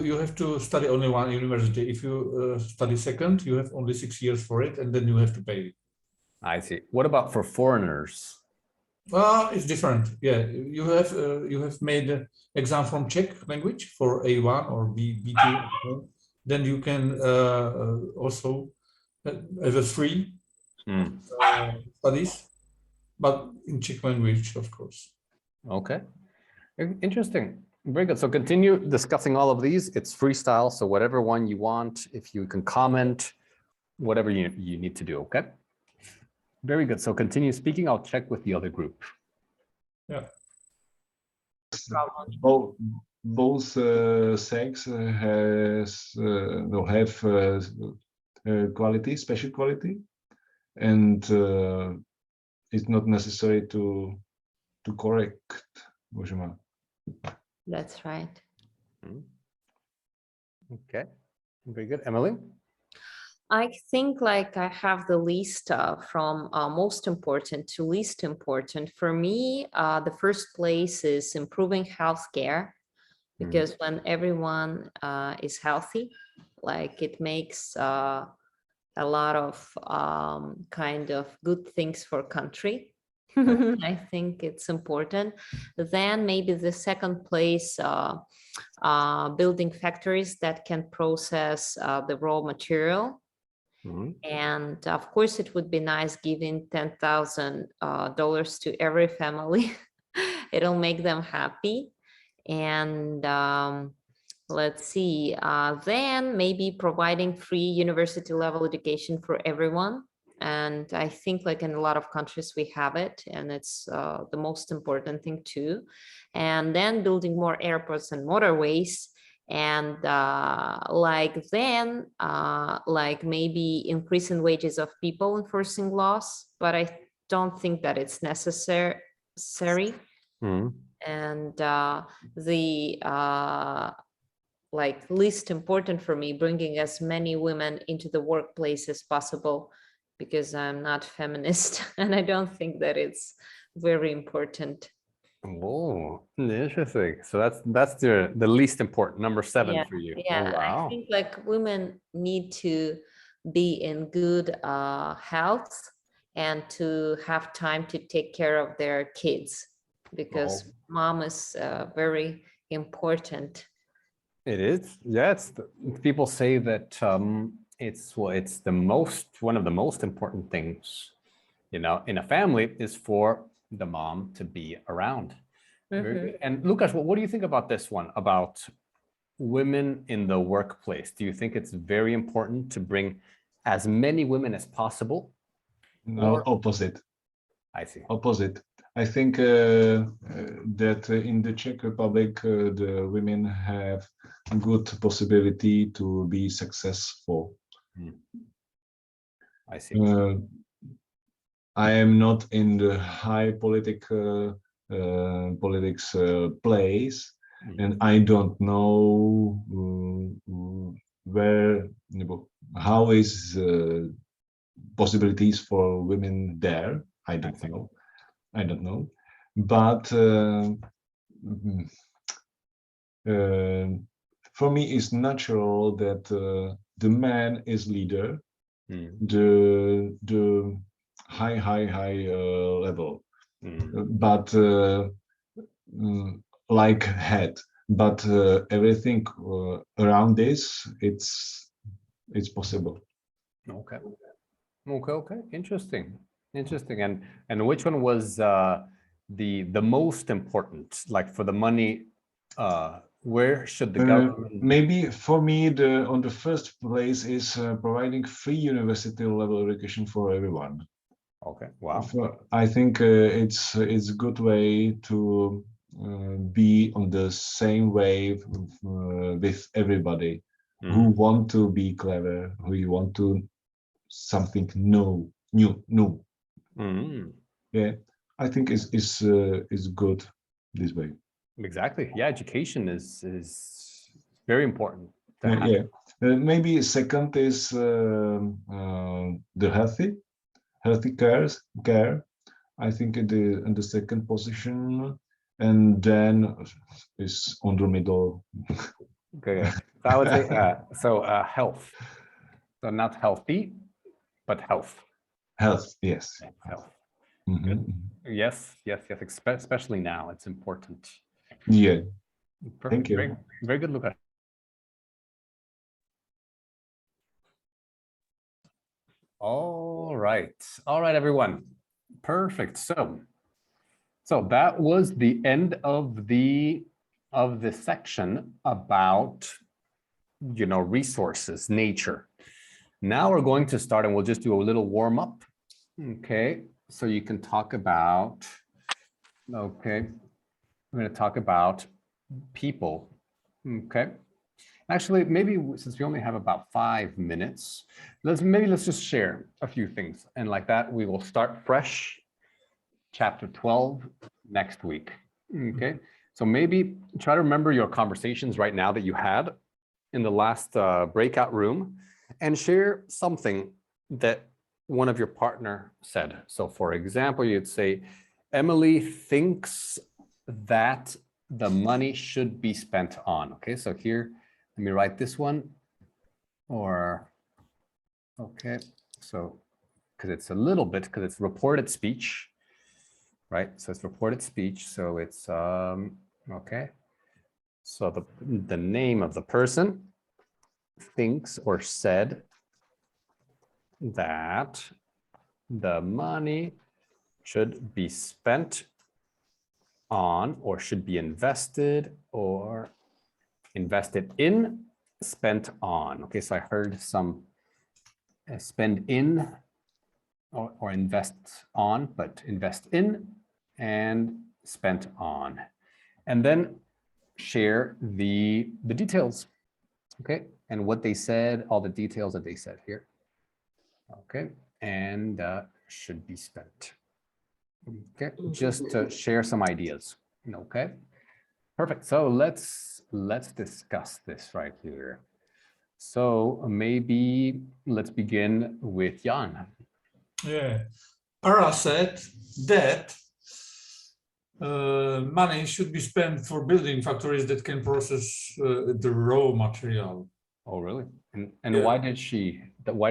You have to study only one university. If you study second, you have only 6 years for it, and then you have to pay. I see. What about for foreigners? It's different. Yeah, you have made an exam from Czech language for A1 or B2. Then you can also have a free Hmm. studies, but in Czech language, of course. Okay. Interesting. Very good. So continue discussing all of these. It's freestyle. So whatever one you want, if you can comment, whatever you need to do. Okay. Very good. So continue speaking. I'll check with the other group. Yeah. Both sex have quality, special quality, and it's not necessary to correct. That's right. Okay. Very good. Emily? I think like I have the list from most important to least important. For me, the first place is improving healthcare, because when everyone is healthy, like it makes a lot of kind of good things for country. I think it's important. Then maybe the second place, building factories that can process the raw material. And of course, it would be nice giving $10,000 to every family. It'll make them happy. And let's see, then maybe providing free university level education for everyone. And I think like in a lot of countries we have it, and it's the most important thing too. And then building more airports and motorways. And like then like maybe increasing wages of people, enforcing laws, but I don't think that it's necessary. And the like least important for me, bringing as many women into the workplace as possible, because I'm not feminist and I don't think that it's very important. Oh, interesting. So that's the least important, number 7 Yeah, for you. yeah. Oh, wow. I think like women need to be in good health and to have time to take care of their kids, because mom is very important. It is. Yeah, people say that it's one of the most important things, in a family, is for the mom to be around. Very good. And Lucas, what do you think about this one, about women in the workplace? Do you think it's very important to bring as many women as possible? No, opposite. I see. Opposite. I think that in the Czech Republic, the women have a good possibility to be successful. I see. I am not in the high politics place, and I don't know how is possibilities for women there. I don't know, but for me it's natural that the man is leader, the high level, but like head, but everything around this, it's possible. Okay. Interesting. And which one was the most important, like for the money, where should the government? Maybe for me, on the first place is providing free university level education for everyone. Okay, wow. I think it's a good way to be on the same wave with everybody who want to be clever, who want to something new. Yeah, I think is good this way. Exactly. Yeah, education is very important to have. Yeah. Maybe second is the healthy care. I think in the second position, and then is on the middle. Okay. So I would say health. So not healthy, but health. Health, yes. Health. Mhm. Yes, especially now, it's important. Yeah. Perfect. Thank you. Very, very good, Luca. All right, everyone. Perfect. So that was the end of the section about, you know, resources, nature. Now we're going to start, and we'll just do a little warm up. Okay, so you can talk about. Okay, we're going to talk about people. Okay. Actually, maybe since we only have about 5 minutes, let's just share a few things. And like that, we will start fresh, chapter 12 next week. Okay. So maybe try to remember your conversations right now that you had in the last breakout room and share something that one of your partner said. So for example, you'd say, Emily thinks that the money should be spent on. Okay, so here, let me write this one. Or, okay, so because it's a little bit, because it's reported speech, right? So it's reported speech. So it's, okay. So the name of the person thinks or said that the money should be spent on, or should be invested, or invested in, spent on. Okay, so I heard some spend in or invest on, but invest in and spent on. And then share the details, okay? And what they said, all the details that they said here. Okay, and should be spent. Okay, just to share some ideas. Okay, perfect. So let's discuss this right here. So maybe let's begin with Jan. Yeah, Ara said that money should be spent for building factories that can process the raw material. Oh, really? And Yeah. why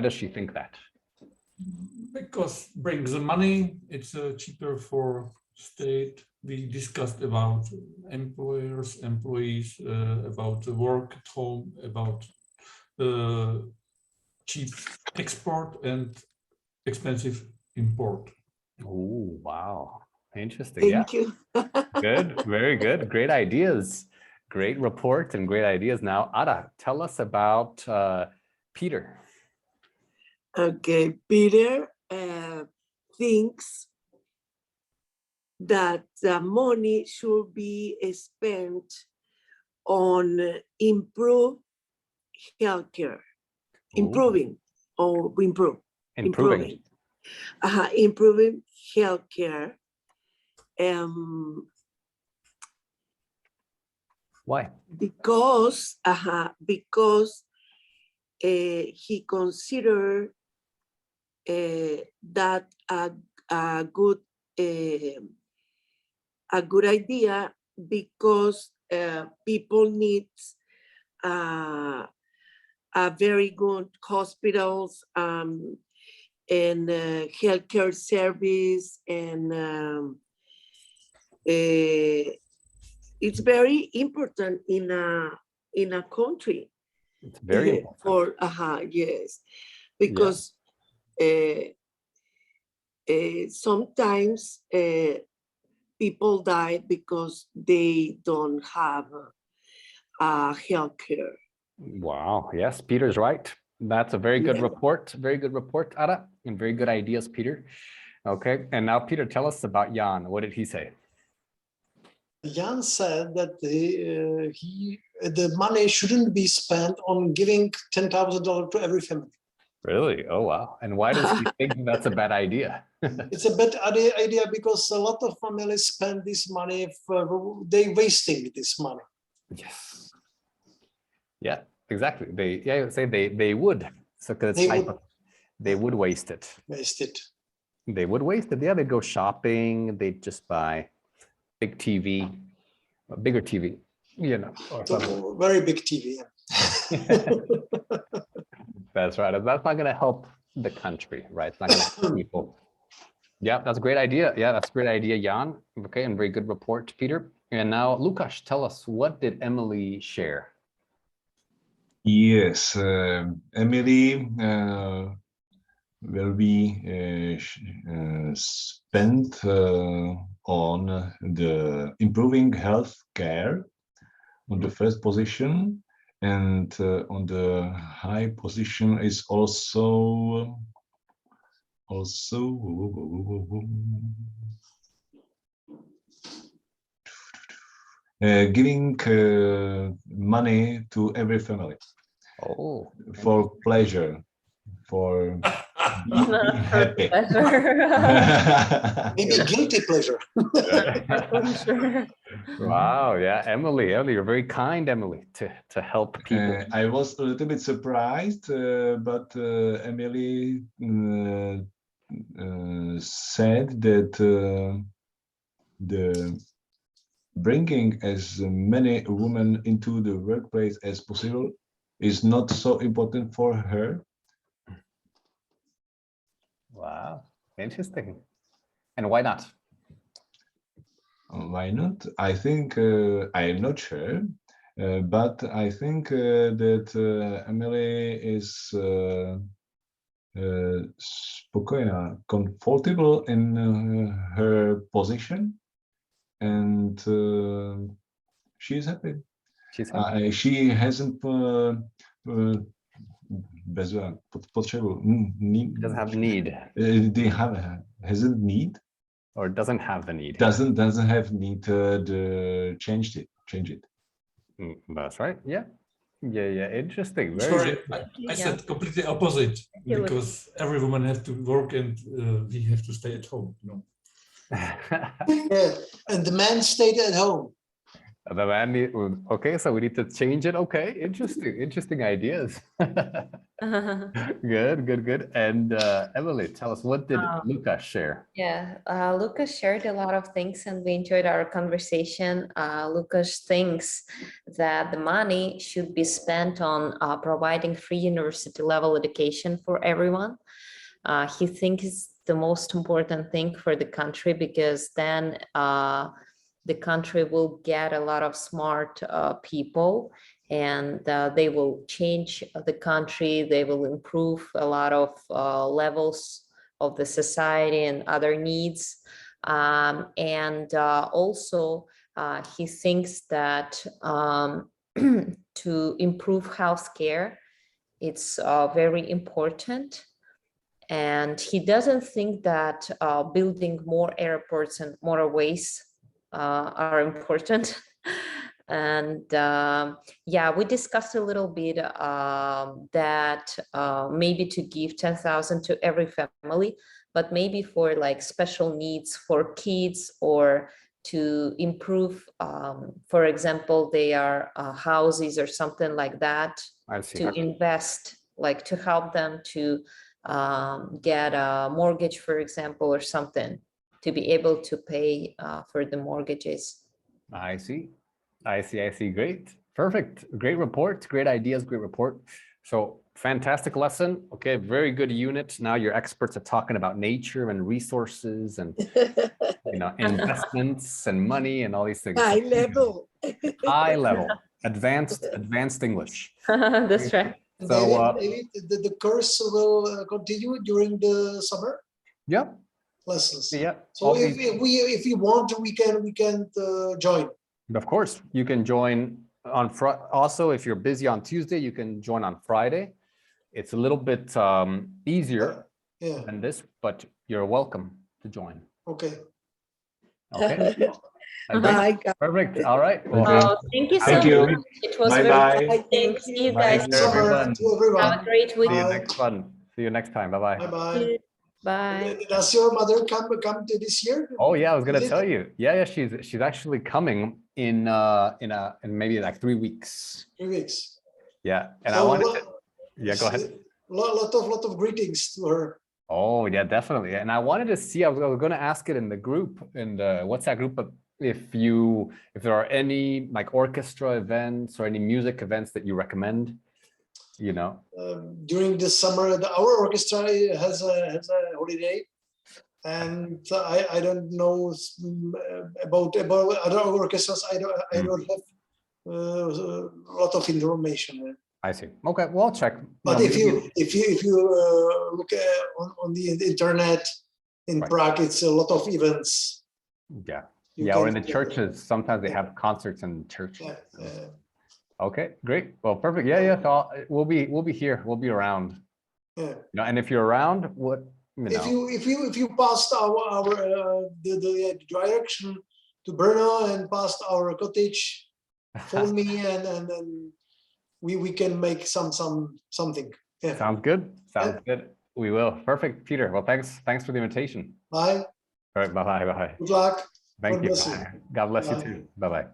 does she think that? Because brings the money, it's cheaper for state. We discussed about employers, employees, about the work at home, about cheap export and expensive import. Oh, wow. Interesting. Yeah. Thank you. Good. Very good. Great ideas. Great report and great ideas. Now, Ada, tell us about Peter. Okay, Peter thinks that the money should be spent on improve healthcare, improving or improving healthcare. Why? Because he considered that a good idea, because people need a very good hospitals and healthcare service, and it's very important in a country. It's very important. For yes, because sometimes people die because they don't have health care. Wow. Yes, Peter's right. That's a very good Yeah. report. Very good report, Ada, and very good ideas, Peter. Okay. And now, Peter, tell us about Jan. What did he say? Jan said that the money shouldn't be spent on giving $10,000 to every family. Really? Oh, wow. And why does he think that's a bad idea? It's a bad idea because a lot of families spend this money for they wasting this money. Yes. Yeah, exactly. I would say they would. So because they would waste it. Waste it. They would waste it. Yeah, they'd go shopping. They'd just buy big TV, a bigger TV, you know. Or something. Very big TV. That's right. That's not going to help the country, right? It's not going to help people. Yeah, that's a great idea. Yeah, that's a great idea, Jan. Okay, and very good report, Peter. And now, Lukasz, tell us, what did Emily share? Yes, Emily will be spent on the improving health care on the first position, and on the high position is also giving money to every family. Oh, for pleasure, for being happy. Maybe guilty pleasure. Wow, yeah, Emily, you're very kind, Emily, to help people. I was a little bit surprised, but Emily said that the bringing as many women into the workplace as possible is not so important for her. Wow, interesting. And why not? Why not? I think I am not sure, but I think that Emily is spokojna, comfortable in her position, and she is happy. She's happy. She hasn't potřebu. Doesn't have need. Hasn't need. Or doesn't have the need. Doesn't have need to change it. That's right. Yeah. Interesting. Very Sorry, good. I said completely opposite, because every woman has to work and we have to stay at home. No. Yeah, and the man stayed at home. The man okay, so we need to change it. Okay, interesting ideas. Good. And Emily, tell us, what did Lukasz share? Yeah, Lukasz shared a lot of things and we enjoyed our conversation. Lukasz thinks that the money should be spent on providing free university level education for everyone. He thinks it's the most important thing for the country, because then the country will get a lot of smart people, and they will change the country. They will improve a lot of levels of the society and other needs. Also, he thinks that to improve healthcare, it's very important. And he doesn't think that building more airports and motorways are important. And we discussed a little bit that maybe to give 10,000 to every family, but maybe for like special needs for kids, or to improve, for example, their houses or something like that. I see. To invest, like to help them to get a mortgage, for example, or something, to be able to pay for the mortgages. I see. Great. Perfect. Great report. Great ideas. Great report. So fantastic lesson. Okay. Very good unit. Now you're experts at talking about nature and resources and investments and money and all these things. High level. High level. Advanced English. That's right. So maybe the course will continue during the summer. Yep. lessons. Yeah. So all if, these- if we want, we can join. Of course, you can join on also, if you're busy on Tuesday, you can join on Friday. It's a little bit easier Yeah. than this, but you're welcome to join. Okay. Okay. Agree? Bye, guys. Perfect. All right. Well, Okay. Oh, thank you so Thank you. much. It was Bye very bye. interesting. Thank See you you. Bye, guys. to Summer everyone. to everyone. Have a great week. See you Bye. next one. See you next time. Bye Bye bye. bye. Bye. Does your mother come to this year? Oh yeah, I was gonna Visit? tell you. Yeah, she's actually coming in maybe like 3 weeks. 3 weeks. Yeah, and I So wanted to, yeah, go ahead. Lot of greetings to her. Oh yeah, definitely. And I wanted to see, I was going to ask it in the group, in the WhatsApp group, but if there are any like orchestra events or any music events that you recommend, you know. During the summer, our orchestra has a holiday, and I don't know about other orchestras. I don't have a lot of information. I see. Okay, well, I'll check. But No, if you look on the internet in Right. Prague, it's a lot of events. yeah, You yeah, or in can- the churches, sometimes they Yeah. have concerts in churches. Yeah, Okay, great. Well, perfect. Yeah, yeah. So we'll be here. We'll be around. yeah. You know, and if you're around, what you know. If you passed our the direction to Brno and past our cottage, phone me and then we can make something. Yeah. Sounds good. Sounds good. We will. Perfect, Peter. Well, thanks for the invitation. Bye. All right. Bye bye. Good luck. Thank God you. bless you. Bye. God bless you Bye. too. Bye bye.